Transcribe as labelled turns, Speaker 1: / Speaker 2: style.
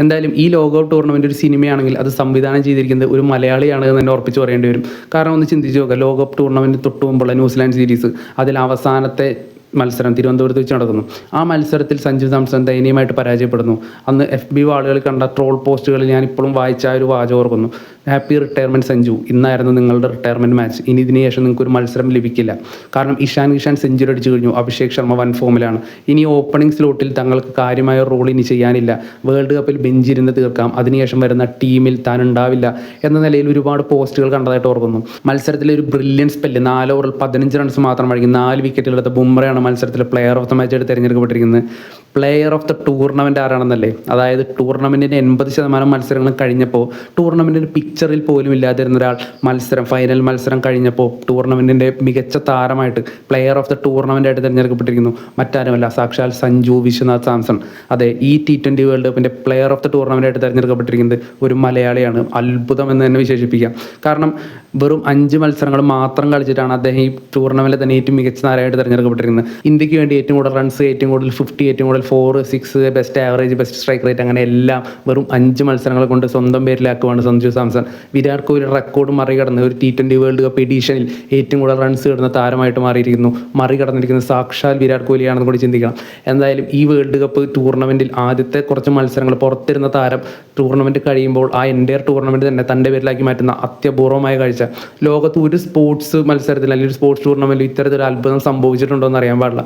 Speaker 1: എന്തായാലും ഈ ലോകകപ്പ് ടൂർണമെൻറ്റ് ഒരു സിനിമയാണെങ്കിൽ അത് സംവിധാനം ചെയ്തിരിക്കുന്നത് ഒരു മലയാളിയാണ് എന്ന് തന്നെ ഉറപ്പിച്ച് പറയേണ്ടി വരും. കാരണം ഒന്ന് ചിന്തിച്ച് നോക്കുക, ലോകകപ്പ് ടൂർണമെൻറ്റ് തൊട്ട് മുമ്പുള്ള ന്യൂസിലാൻഡ് സീരീസ് അതിൽ അവസാനത്തെ മത്സരം തിരുവനന്തപുരത്ത് വെച്ച് നടക്കുന്നു. ആ മത്സരത്തിൽ സഞ്ജു സാംസൺ ദയനീയമായിട്ട് പരാജയപ്പെടുന്നു. അന്ന് FB ആളുകൾ കണ്ട ട്രോൾ പോസ്റ്റുകളിൽ ഞാൻ ഇപ്പോഴും വായിച്ച ഒരു വാചകം ഓർക്കുന്നു: ഹാപ്പി റിട്ടയർമെൻറ്റ് സഞ്ജു, ഇന്നായിരുന്നു നിങ്ങളുടെ റിട്ടയർമെൻറ്റ് മാച്ച്, ഇനി ഇതിന് ശേഷം നിങ്ങൾക്ക് ഒരു മത്സരം ലഭിക്കില്ല. കാരണം ഇഷാൻ കിഷാൻ സെഞ്ചുറി അടിച്ചു കഴിഞ്ഞു, അഭിഷേക് ശർമ്മ വൻ ഫോമിലാണ്, ഇനി ഓപ്പണിംഗ് സ്ലോട്ടിൽ തങ്ങൾക്ക് കാര്യമായ റോൾ ഇനി ചെയ്യാനില്ല, വേൾഡ് കപ്പിൽ ബെഞ്ചിരുന്ന് തീർക്കാം, അതിനുശേഷം വരുന്ന ടീമിൽ താൻ ഉണ്ടാവില്ല എന്ന നിലയിൽ ഒരുപാട് പോസ്റ്റുകൾ കണ്ടതായിട്ട് ഓർക്കുന്നു. മത്സരത്തിലെ ഒരു ബ്രില്യൻ സ്പെല്ല്, 4 ഓവറിൽ 15 റൺസ് മാത്രം വഴങ്ങി 4 വിക്കറ്റുകളെടുത്ത ബുംറയാണ് മത്സരത്തിലെ പ്ലെയർ ഓഫ് ദ മാച്ചായിട്ട് തിരഞ്ഞെടുക്കപ്പെട്ടിരിക്കുന്നത്. പ്ലെയർ ഓഫ് ദ ടൂർണമെൻറ്റ് ആരാണെന്നല്ലേ? അതായത് ടൂർണമെൻറ്റിൻ്റെ 80% മത്സരങ്ങളും കഴിഞ്ഞപ്പോൾ ടൂർണമെൻറ്റിൻ്റെ പിക്ചറിൽ പോലും ഇല്ലാതിരുന്ന ഒരാൾ ഫൈനൽ മത്സരം കഴിഞ്ഞപ്പോൾ ടൂർണമെൻറ്റിൻ്റെ മികച്ച താരമായിട്ട് പ്ലെയർ ഓഫ് ദ ടൂർണമെൻറ്റായിട്ട് തിരഞ്ഞെടുക്കപ്പെട്ടിരിക്കുന്നു. മറ്റാരുമല്ല, സാക്ഷാൽ സഞ്ജു വിശ്വനാഥ് സാംസൺ. അതെ, ഈ T20 വേൾഡ് കപ്പിൻ്റെ പ്ലെയർ ഓഫ് ദ ടൂർണമെൻറ്റായിട്ട് തിരഞ്ഞെടുക്കപ്പെട്ടിരിക്കുന്നത് ഒരു മലയാളിയാണ്. അത്ഭുതം എന്ന് തന്നെ വിശേഷിപ്പിക്കാം. കാരണം വെറും 5 മത്സരങ്ങൾ മാത്രം കളിച്ചിട്ടാണ് അദ്ദേഹം ഈ ടൂർണമെൻറ്റിൽ തന്നെ ഏറ്റവും മികച്ച താരമായിട്ട് തിരഞ്ഞെടുക്കപ്പെട്ടിരിക്കുന്നത്. ഇന്ത്യക്ക് വേണ്ടി ഏറ്റവും കൂടുതൽ റൺസ്, ഏറ്റവും കൂടുതൽ 50, ഏറ്റവും കൂടുതൽ 4, 6, best average, best strike rate, അങ്ങനെ എല്ലാം വെറും 5 മത്സരങ്ങൾ കൊണ്ട് സ്വന്തം പേരിലാക്കുവാണ് സഞ്ജു സാംസൺ. വിരാട് കോഹ്ലി റെക്കോർഡ് മറികടന്ന് ഒരു T20 വേൾഡ് കപ്പ് എഡീഷനിൽ ഏറ്റവും കൂടുതൽ റൺസ് ഇടുന്ന താരമായിട്ട് മറികടന്നിരിക്കുന്നത് സാക്ഷാൽ വിരാട് കോഹ്ലിയാണെന്ന് കൂടി ചിന്തിക്കണം. എന്തായാലും ഈ വേൾഡ് കപ്പ് ടൂർണമെൻറ്റിൽ ആദ്യത്തെ കുറച്ച് മത്സരങ്ങൾ പുറത്തിരുന്ന താരം ടൂർണമെൻറ്റ് കഴിയുമ്പോൾ ആ എൻ്റയർ ടൂർണമെൻറ്റ് തന്നെ തൻ്റെ പേരിലാക്കി മാറ്റുന്ന അത്യപൂർവമായ കാഴ്ച ലോകത്ത് ഒരു സ്പോർട്സ് മത്സരത്തിൽ അല്ലെങ്കിൽ ഒരു സ്പോർട്സ് ടൂർണമെൻറ്റിൽ ഇത്തരത്തിലൊരു അത്ഭുതം സംഭവിച്ചിട്ടുണ്ടോ എന്ന് അറിയാൻ പാടില്ല.